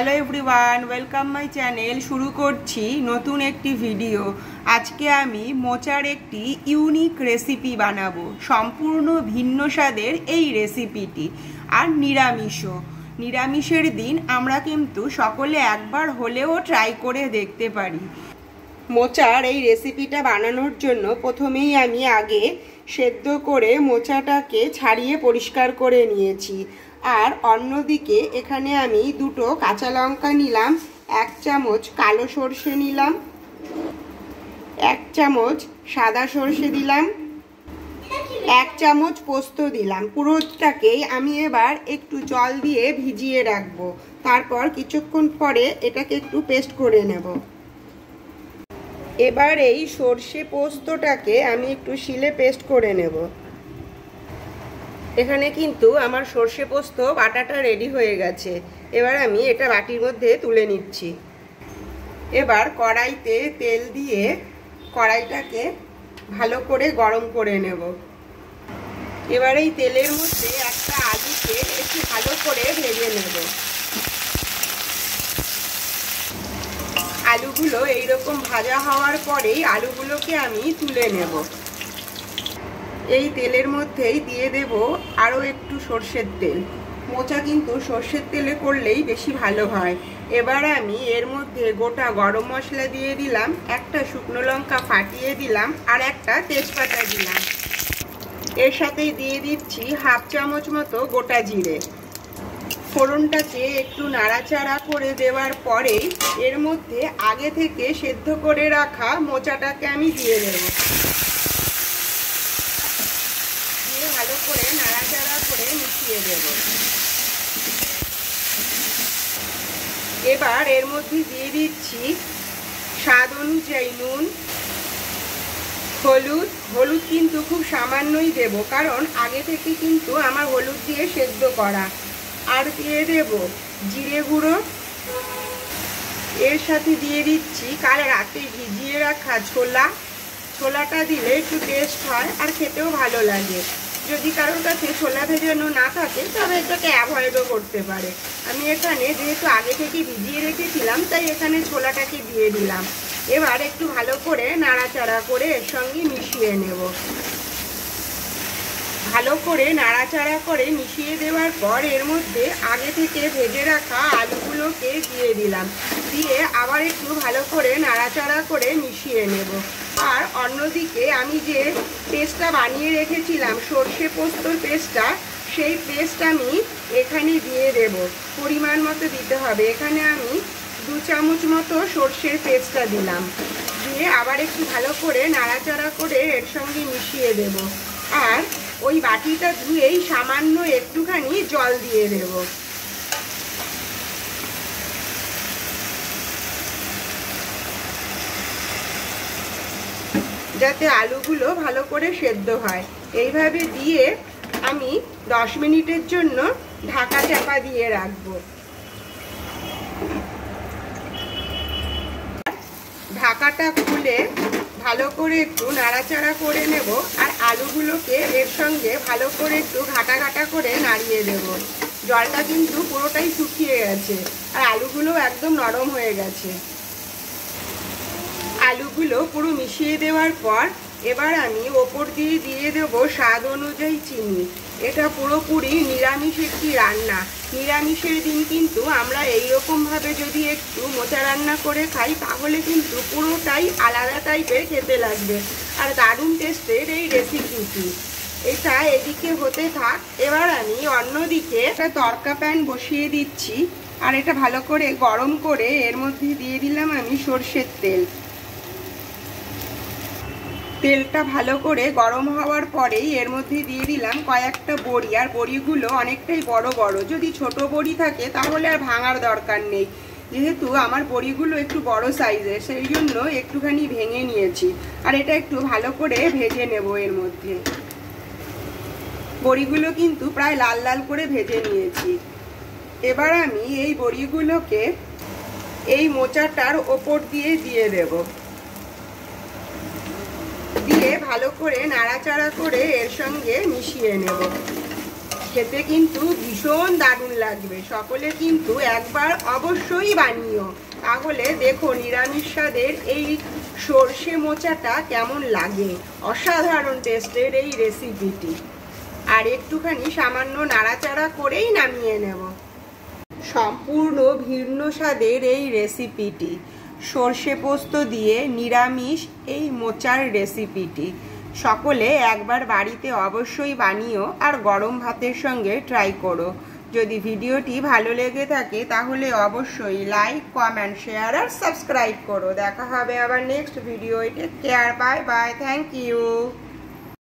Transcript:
Hello everyone, welcome my channel. শুরু করছি নতুন একটি ভিডিও। আজকে আমি মোচার একটি ইউনিক রেসিপি বানাবো। সম্পূর্ণ ভিন্ন স্বাদের এই রেসিপিটি, আর নিরামিষের দিন আমরা কিন্তু সকলে একবার হলেও ট্রাই করে দেখতে পারি। মোচার এই রেসিপিটা বানানোর জন্য প্রথমেই আমি আগে সেদ্ধ করে মোচাটাকে ছাড়িয়ে পরিষ্কার করে নিয়েছি। আর অন্যদিকে এখানে আমি দুটো কাঁচা লঙ্কা নিলাম, 1 চামচ কালো সর্ষে নিলাম, 1 চামচ সাদা সর্ষে দিলাম, 1 চামচ পোস্ত দিলাম। পুরোটাকেই আমি এবার একটু জল দিয়ে ভিজিয়ে রাখবো। তারপর কিছুক্ষণ পরে এটাকে একটু পেস্ট করে নেব। এবার এই সর্ষে পোস্তটাকে আমি একটু শিলে পেস্ট করে নেব। এখানে কিন্তু আমার সর্ষে পোস্ত বাটাটা রেডি হয়ে গেছে। এবার আমি এটা বাটির মধ্যে তুলে নিচ্ছি। এবার কড়াইতে তেল দিয়ে কড়াইটাকে ভালো করে গরম করে নেব। এবার এই তেলের মধ্যে একটা আলুকে একটু ভালো করে ভেজে নেব। আলুগুলো এইরকম ভাজা হওয়ার পরেই আলুগুলোকে আমি তুলে নেব। এই তেলের মধ্যেই দিয়ে দেব আরও একটু সর্ষের তেল। মোচা কিন্তু সর্ষের তেলে করলেই বেশি ভালো হয়। এবার আমি এর মধ্যে গোটা গরম মশলা দিয়ে দিলাম, একটা শুকনো লঙ্কা ফাটিয়ে দিলাম, আর একটা তেজপাতা দিলাম। এর সাথেই দিয়ে দিচ্ছি 1/2 চামচ মতো গোটা জিরে। ফোড়নটাকে একটু নাড়াচাড়া করে দেওয়ার পরেই এর মধ্যে আগে থেকে সেদ্ধ করে রাখা মোচাটাকে আমি দিয়ে দেব। ভালো করে নাড়াচাড়া করে মিশিয়ে দেব। এবার এর মধ্যে দিয়ে দিচ্ছি স্বাদ অনুযায়ী নুন, হলুদ কিন্তু খুব সামান্যই দেব, কারণ আগে থেকে কিন্তু আমার হলুদ দিয়ে সেদ্ধ করা। আর দিয়ে দেব জিরে গুঁড়ো। এর সাথে দিয়ে দিচ্ছি কাল রাতে ভিজিয়ে রাখা ছোলাটা দিলে একটু টেস্ট হয় আর খেতেও ভালো লাগে। যদি কারোর কাছে ছোলা ভেজানো না থাকে তবে এটাকে অ্যাভয়েডও করতে পারে। আমি এখানে যেহেতু আগে থেকে ভিজিয়ে রেখেছিলাম তাই এখানে ছোলাটাকে দিয়ে দিলাম। এবার একটু ভালো করে নাড়াচাড়া করে এর সঙ্গে মিশিয়ে নেব। ভালো করে নাড়াচাড়া করে মিশিয়ে দেওয়ার পর এর মধ্যে আগে থেকে ভেজে রাখা আলুগুলোকে দিয়ে দিলাম। দিয়ে আবার একটু ভালো করে নাড়াচাড়া করে মিশিয়ে নেব। আর অন্যদিকে আমি যে পেস্টটা বানিয়ে রেখেছিলাম, সর্ষে পোস্তর পেস্টটা, সেই পেস্ট আমি এখানে দিয়ে দেব। পরিমাণ মতো দিতে হবে। এখানে আমি 2 চামচ মতো সর্ষের পেস্টটা দিলাম। দিয়ে আবার একটু ভালো করে নাড়াচাড়া করে এর সঙ্গে মিশিয়ে দেব। আর ওই বাটিটা ধুয়েই সামান্য একটুখানি জল দিয়ে দেব। যাতে আলুগুলো ভালো করে সেদ্ধ হয়। এইভাবে দিয়ে আমি 10 মিনিটের জন্য ঢাকা চাপা দিয়ে রাখবো। ঢাকাটা খুলে ভালো করে একটু নাড়াচাড়া করে নেব। আর আলুগুলোকে এর সঙ্গে ভালো করে একটু ঘাটা করে নাড়িয়ে দেব। জলটা কিন্তু পুরোটাই শুকিয়ে গেছে আর আলুগুলো একদম নরম হয়ে গেছে। আলুগুলো পুরো মিশিয়ে দেওয়ার পর এবার আমি ওপর দিয়ে দেব স্বাদ অনুযায়ী চিনি। এটা পুরোপুরি নিরামিষ একটি রান্না। নিরামিষের দিন কিন্তু আমরা এইরকমভাবে যদি একটু মোচা রান্না করে খাই তাহলে কিন্তু পুরোটাই আলাদা টাইপের খেতে লাগবে। আর দারুণ টেস্টের এই রেসিপিটি। এটা এদিকে হতে থাক। এবার আমি অন্যদিকে একটা তড়কা প্যান বসিয়ে দিচ্ছি। আর এটা ভালো করে গরম করে এর মধ্যে দিয়ে দিলাম আমি সর্ষের তেল। তেলটা ভালো করে গরম হওয়ার পরেই এর মধ্যে দিয়ে দিলাম কয়েকটা বড়ি। আর বড়িগুলো অনেকটাই বড় বড়। যদি ছোট বড়ি থাকে তাহলে আর ভাঙার দরকার নেই। যেহেতু আমার বড়িগুলো একটু বড় সাইজের, সেই জন্য একটুখানি ভেঙে নিয়েছি। আর এটা একটু ভালো করে ভেজে নেব। এর মধ্যে বড়িগুলো কিন্তু প্রায় লাল লাল করে ভেজে নিয়েছি। এবার আমি এই বড়িগুলোকে এই মোচাটার ওপর দিয়ে দেব। দিয়ে ভালো করে নাড়াচাড়া করে এর সঙ্গে মিশিয়ে নেব। খেতে কিন্তু ভীষণ দারুণ লাগবে। সকলে কিন্তু একবার অবশ্যই বানিও, তাহলে দেখো নিরামিষ স্বাদের এই সর্ষে মোচাটা কেমন লাগে। অসাধারণ টেস্টের এই রেসিপিটি। আর একটুখানি সামান্য নাড়াচাড়া করেই নামিয়ে নেব। সম্পূর্ণ ভিন্ন স্বাদের এই রেসিপিটি, সর্ষে পোস্ত দিয়ে নিরামিষ এই মোচার রেসিপিটি সকলে একবার বাড়িতে অবশ্যই বানিও আর গরম ভাতের সঙ্গে ট্রাই করো। যদি ভিডিওটি ভালো লেগে থাকে তাহলে অবশ্যই লাইক, কমেন্ট, শেয়ার আর সাবস্ক্রাইব করো। দেখা হবে আবার next video. Take care, bye bye, thank you.